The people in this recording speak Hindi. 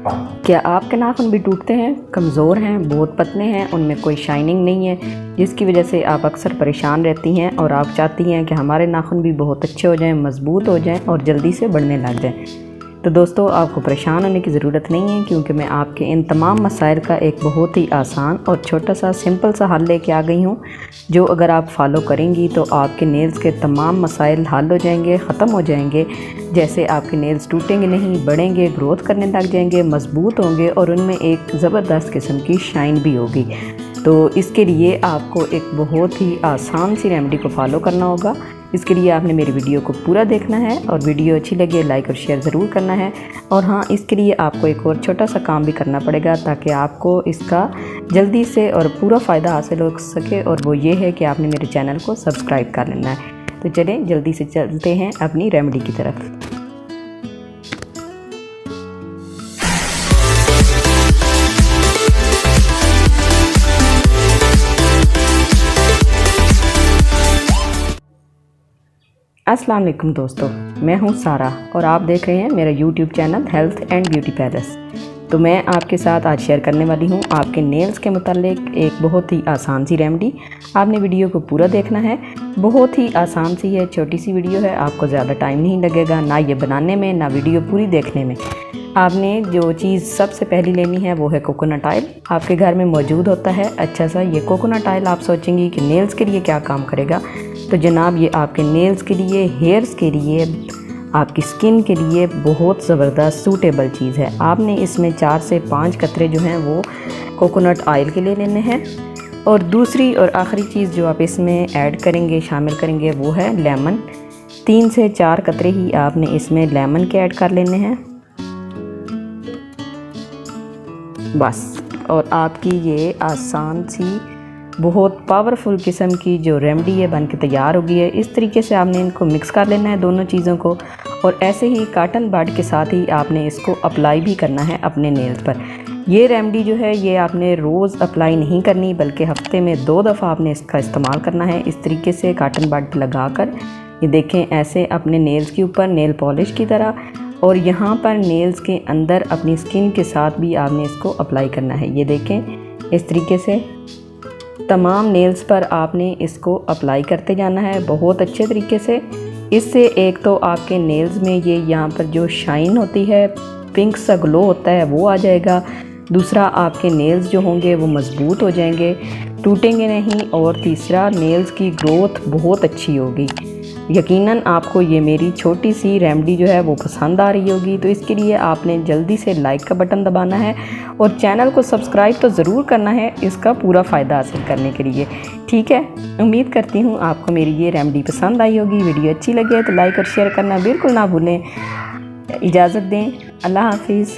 क्या आपके नाखून भी टूटते हैं, कमज़ोर हैं, बहुत पतले हैं, उनमें कोई शाइनिंग नहीं है, जिसकी वजह से आप अक्सर परेशान रहती हैं और आप चाहती हैं कि हमारे नाखून भी बहुत अच्छे हो जाएं, मज़बूत हो जाएं और जल्दी से बढ़ने लग जाएं? तो दोस्तों, आपको परेशान होने की ज़रूरत नहीं है, क्योंकि मैं आपके इन तमाम मसाइल का एक बहुत ही आसान और छोटा सा सिंपल सा हल लेके आ गई हूँ, जो अगर आप फॉलो करेंगी तो आपके नेल्स के तमाम मसाइल हल हो जाएंगे, ख़त्म हो जाएंगे। जैसे आपके नेल्स टूटेंगे नहीं, बढ़ेंगे, ग्रोथ करने लग जाएंगे, मज़बूत होंगे और उनमें एक ज़बरदस्त किस्म की शाइन भी होगी। तो इसके लिए आपको एक बहुत ही आसान सी रेमेडी को फॉलो करना होगा। इसके लिए आपने मेरी वीडियो को पूरा देखना है और वीडियो अच्छी लगे लाइक और शेयर ज़रूर करना है। और हाँ, इसके लिए आपको एक और छोटा सा काम भी करना पड़ेगा, ताकि आपको इसका जल्दी से और पूरा फ़ायदा हासिल हो सके, और वो ये है कि आपने मेरे चैनल को सब्सक्राइब कर लेना है। तो चलें जल्दी से चलते हैं अपनी रेमेडी की तरफ। अस्सलाम वालेकुम दोस्तों, मैं हूं सारा और आप देख रहे हैं मेरा YouTube channel health and beauty palace. तो मैं आपके साथ आज शेयर करने वाली हूं आपके नेल्स के मुतालिक एक बहुत ही आसान सी रेमेडी। आपने वीडियो को पूरा देखना है, बहुत ही आसान सी है, छोटी सी वीडियो है, आपको ज़्यादा टाइम नहीं लगेगा ना ये बनाने में ना वीडियो पूरी देखने में। आपने जो चीज़ सबसे पहली लेनी है वो है कोकोनट ऑयल। आपके घर में मौजूद होता है अच्छा सा ये कोकोनट ऑयल। आप सोचेंगी कि नेल्स के लिए क्या काम करेगा, तो जनाब ये आपके नेल्स के लिए, हेयर्स के लिए, आपकी स्किन के लिए बहुत ज़बरदस्त सूटेबल चीज़ है। आपने इसमें 4 से 5 कतरे जो हैं वो कोकोनट ऑयल के लिए लेने हैं। और दूसरी और आखिरी चीज़ जो आप इसमें ऐड करेंगे, शामिल करेंगे, वो है लेमन। 3 से 4 कतरे ही आपने इसमें लेमन के ऐड कर लेने हैं बस। और आपकी ये आसान सी बहुत पावरफुल किस्म की जो रेमेडी है बन के तैयार हो गई है। इस तरीके से आपने इनको मिक्स कर लेना है दोनों चीज़ों को, और ऐसे ही कॉटन बड के साथ ही आपने इसको अप्लाई भी करना है अपने नेल्स पर। ये रेमेडी जो है ये आपने रोज़ अप्लाई नहीं करनी, बल्कि हफ्ते में 2 दफ़ा आपने इसका इस्तेमाल करना है। इस तरीके से कॉटन बड लगा कर ये देखें, ऐसे अपने नेल्स के ऊपर नेल पॉलिश की तरह, और यहाँ पर नेल्स के अंदर अपनी स्किन के साथ भी आपने इसको अप्लाई करना है। ये देखें, इस तरीके से तमाम नेल्स पर आपने इसको अप्लाई करते जाना है बहुत अच्छे तरीके से। इससे एक तो आपके नेल्स में ये यहाँ पर जो शाइन होती है, पिंक सा ग्लो होता है, वो आ जाएगा। दूसरा, आपके नेल्स जो होंगे वो मज़बूत हो जाएंगे, टूटेंगे नहीं। और तीसरा, नेल्स की ग्रोथ बहुत अच्छी होगी। यकीनन आपको ये मेरी छोटी सी रेमेडी जो है वो पसंद आ रही होगी। तो इसके लिए आपने जल्दी से लाइक का बटन दबाना है और चैनल को सब्सक्राइब तो ज़रूर करना है इसका पूरा फ़ायदा हासिल करने के लिए, ठीक है। उम्मीद करती हूँ आपको मेरी ये रेमेडी पसंद आई होगी। वीडियो अच्छी लगे तो लाइक और शेयर करना बिल्कुल ना भूलें। इजाज़त दें, अल्लाह हाफिज़।